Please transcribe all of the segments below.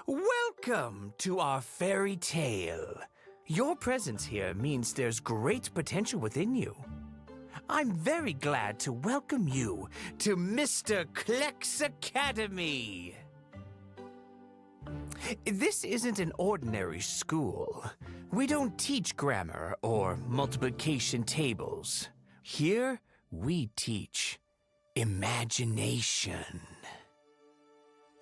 Welcome to our fairy tale. Your presence here means there's great potential within you. I'm very glad to welcome you to Mr. Kleck's Academy. This isn't an ordinary school. We don't teach grammar or multiplication tables. Here, we teach imagination.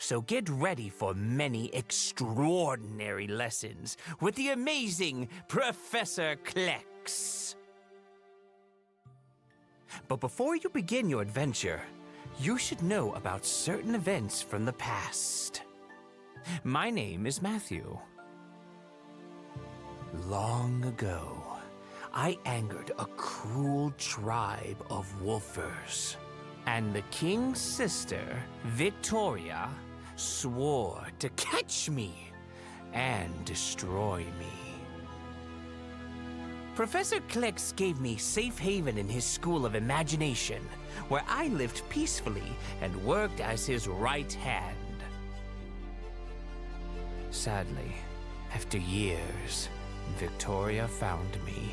So get ready for many extraordinary lessons with the amazing Professor Klecks. But before you begin your adventure, you should know about certain events from the past. My name is Matthew. Long ago, I angered a cruel tribe of wolfers, and the king's sister, Victoria, swore to catch me and destroy me. Professor Klecks gave me safe haven in his school of imagination, where I lived peacefully and worked as his right hand. Sadly, after years, Victoria found me,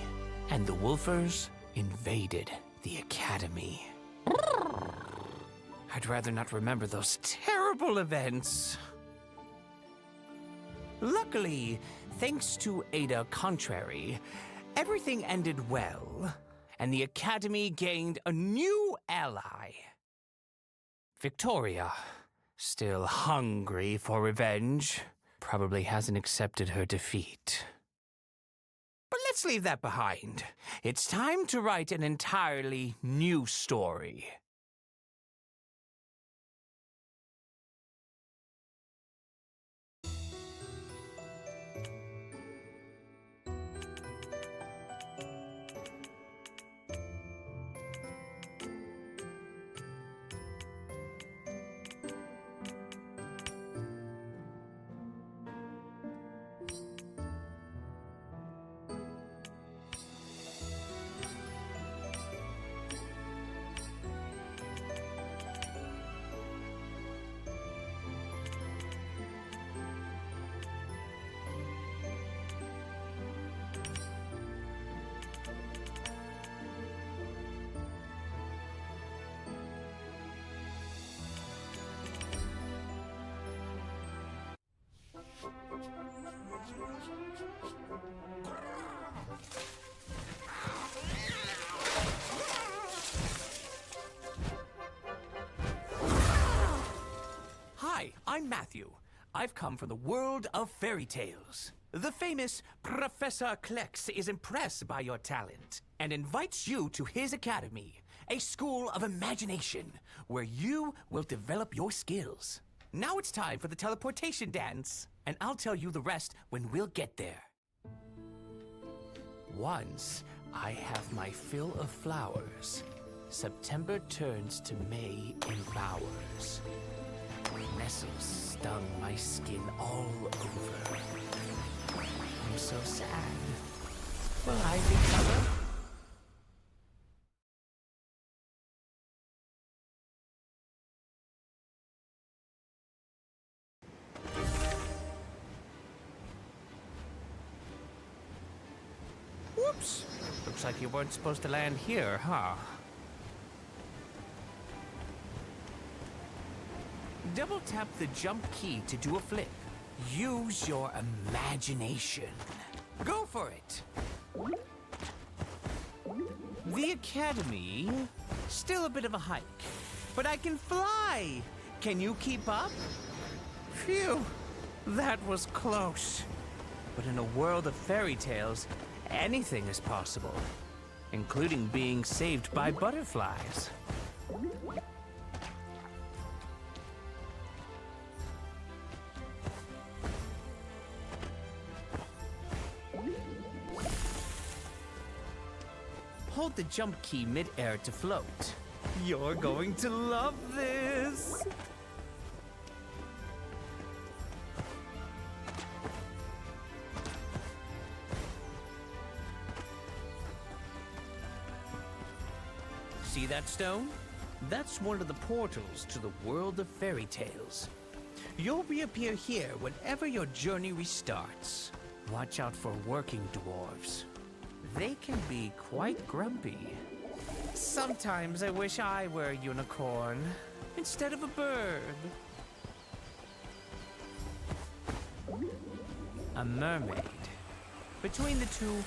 and the wolfers invaded the academy. I'd rather not remember those terrible events. Luckily, thanks to Ada Contrary, everything ended well, and the Academy gained a new ally. Victoria, still hungry for revenge, probably hasn't accepted her defeat. But let's leave that behind. It's time to write an entirely new story. Hi, I'm Matthew. I've come from the world of fairy tales. The famous Professor Klecks is impressed by your talent and invites you to his academy, a school of imagination where you will develop your skills. Now it's time for the teleportation dance, and I'll tell you the rest when we'll get there. Once I have my fill of flowers, September turns to May in bowers. Nettles stung my skin all over. I'm so sad. Will I recover? Whoops! Looks like you weren't supposed to land here, huh? Double tap the jump key to do a flip. Use your imagination. Go for it! The Academy, still a bit of a hike, but I can fly! Can you keep up? Phew, that was close. But in a world of fairy tales, anything is possible, including being saved by butterflies. Hold the jump key mid-air to float. You're going to love this! See that stone? That's one of the portals to the world of fairy tales. You'll reappear here whenever your journey restarts. Watch out for working dwarves. They can be quite grumpy. Sometimes I wish I were a unicorn instead of a bird. A mermaid. Between the two,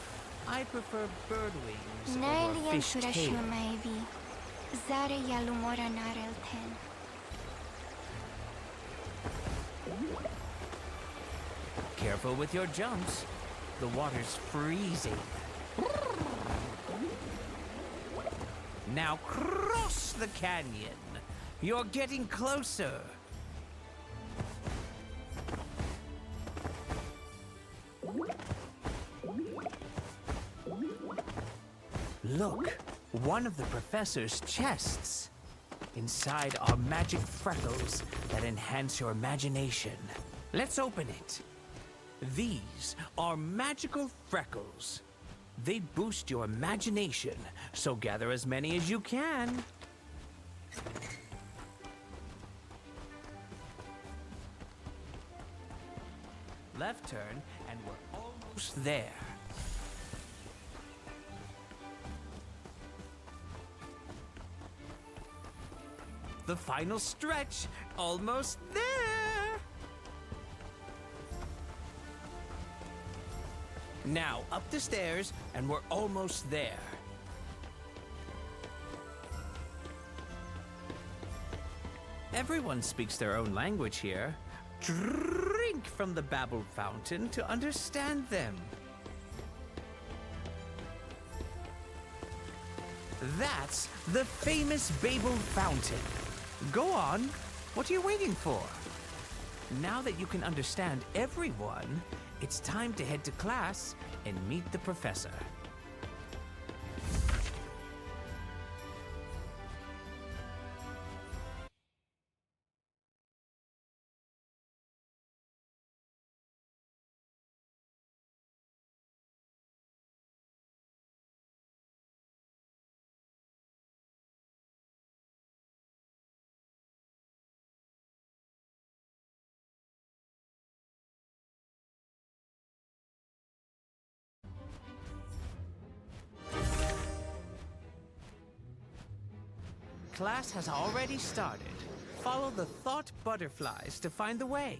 I prefer bird wings over fish tail. maybe. Zare yalumora narel ten. Careful with your jumps. The water's freezing. Now cross the canyon. You're getting closer. Look, one of the professor's chests. Inside are magic freckles that enhance your imagination. Let's open it. These are magical freckles. They boost your imagination, so gather as many as you can. Left turn, and we're almost there. The final stretch, almost there. Now, up the stairs, and we're almost there. Everyone speaks their own language here. Drink from the Babble Fountain to understand them. That's the famous Babel Fountain. Go on. What are you waiting for? Now that you can understand everyone, it's time to head to class and meet the professor. Class has already started. Follow the thought butterflies to find the way.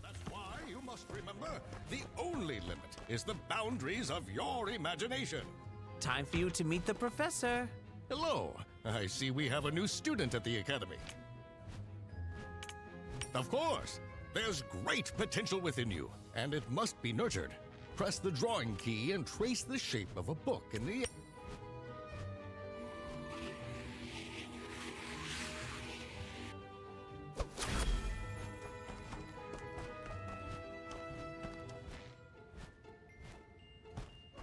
That's why you must remember, the only limit is the boundaries of your imagination. Time for you to meet the professor. Hello. I see we have a new student at the Academy. Of course, there's great potential within you, and it must be nurtured. Press the drawing key and trace the shape of a book in the...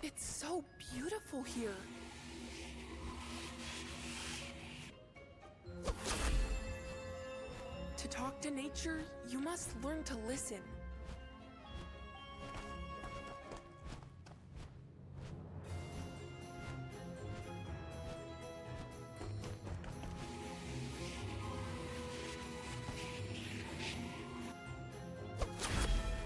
It's so beautiful here. To talk to nature, you must learn to listen.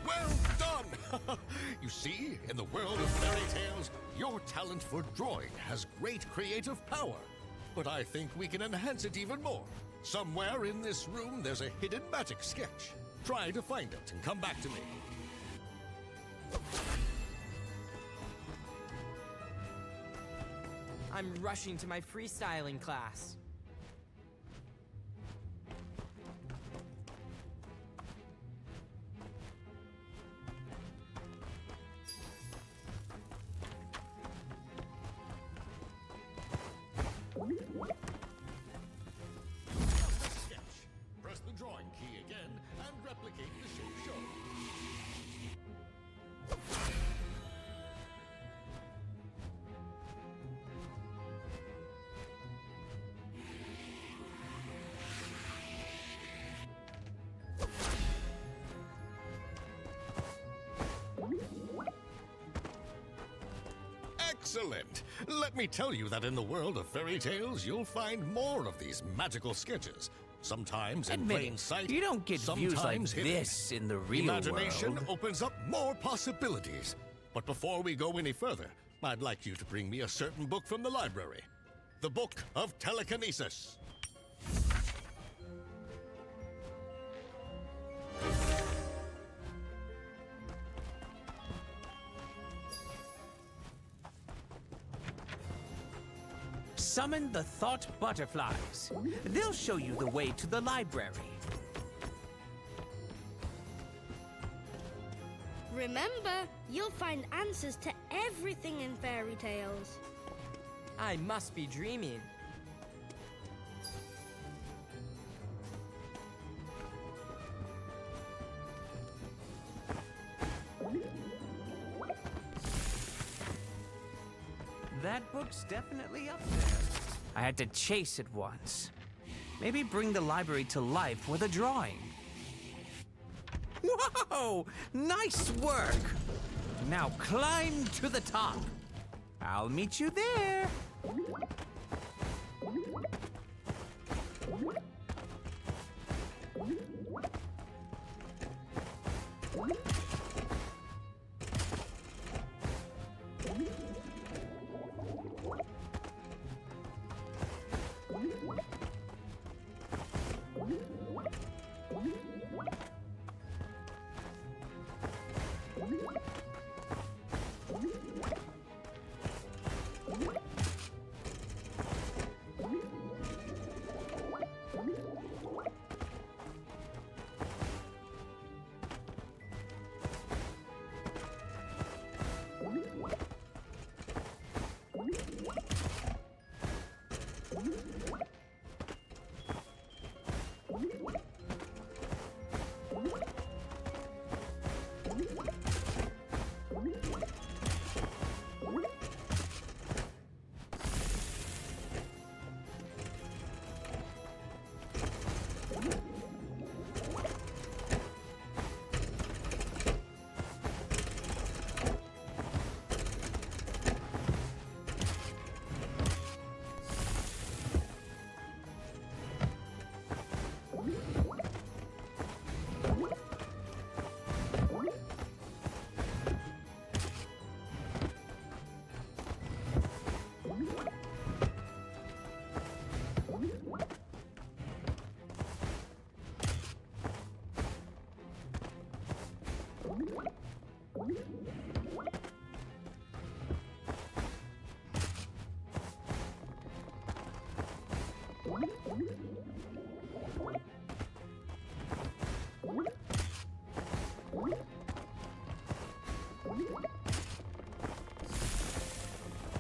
Well done! You see, in the world of fairy tales, your talent for drawing has great creative power. But I think we can enhance it even more. Somewhere in this room, there's a hidden magic sketch. Try to find it and come back to me. I'm rushing to my freestyling class. Press the drawing key again and replicate the shape shown. Excellent! Let me tell you that in the world of fairy tales, you'll find more of these magical sketches. Sometimes in Admit plain it, sight, you don't get views like sometimes hidden. this in the real Imagination world. opens up more possibilities. But before we go any further, I'd like you to bring me a certain book from the library. The Book of Telekinesis. Summon the Thought Butterflies. They'll show you the way to the library. Remember, you'll find answers to everything in fairy tales. I must be dreaming. That book's definitely up there. I had to chase it once. Maybe bring the library to life with a drawing. Whoa! Nice work! Now climb to the top. I'll meet you there.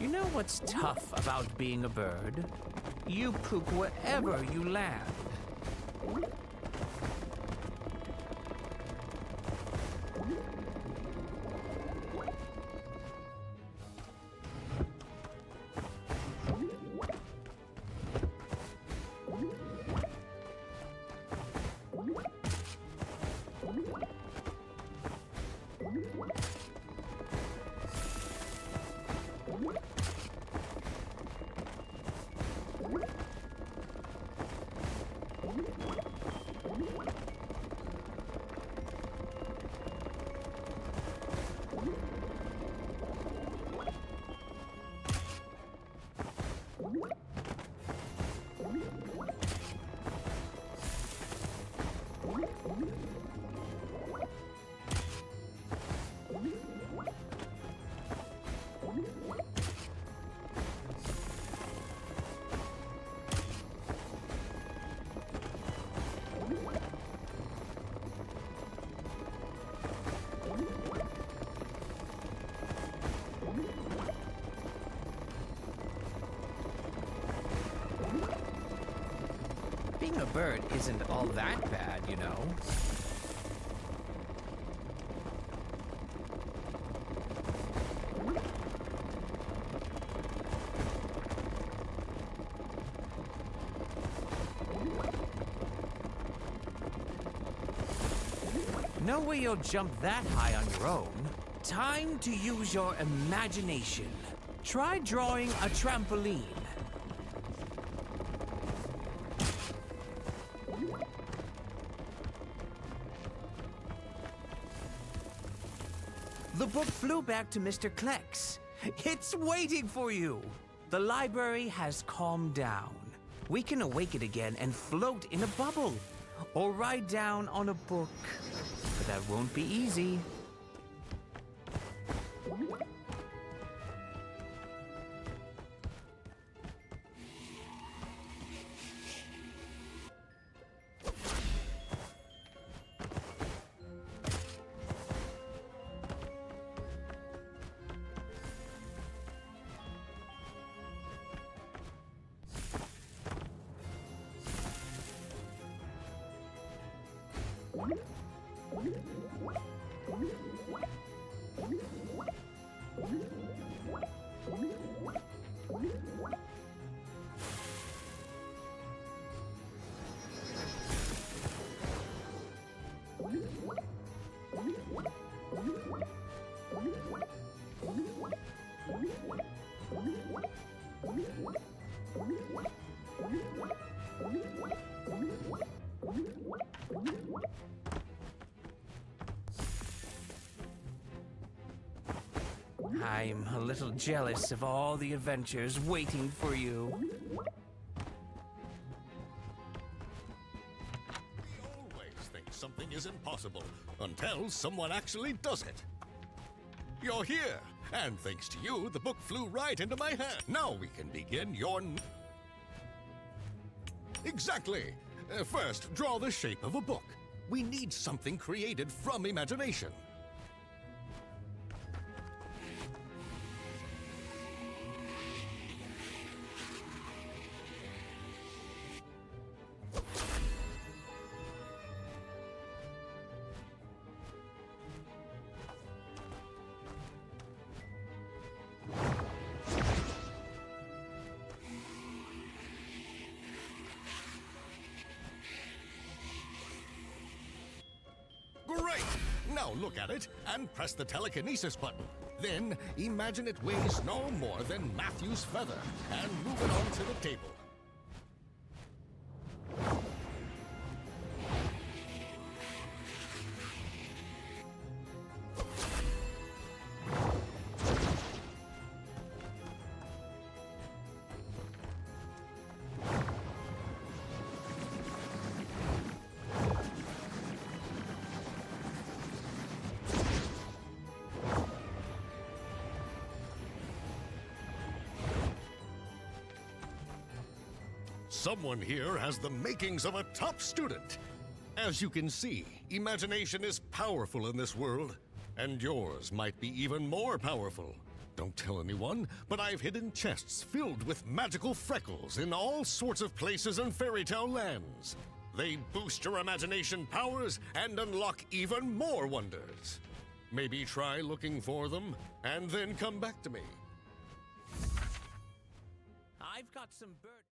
You know what's tough about being a bird? You poop wherever you land. Being a bird isn't all that bad, you know. No way you'll jump that high on your own. Time to use your imagination. Try drawing a trampoline. The book flew back to Mr. Klex. It's waiting for you. The library has calmed down. We can awake it again and float in a bubble, or ride down on a book. But that won't be easy. I'm a little jealous of all the adventures waiting for you. We always think something is impossible until someone actually does it. You're here, and thanks to you, the book flew right into my hand. Now we can begin your... Exactly. First, draw the shape of a book. We need something created from imagination. Great! Now look at it and press the telekinesis button. Then imagine it weighs no more than Matthew's feather and move it onto the table. Someone here has the makings of a top student. As you can see, imagination is powerful in this world, and yours might be even more powerful. Don't tell anyone, but I've hidden chests filled with magical freckles in all sorts of places and fairy tale lands. They boost your imagination powers and unlock even more wonders. Maybe try looking for them, and then come back to me. I've got some bird...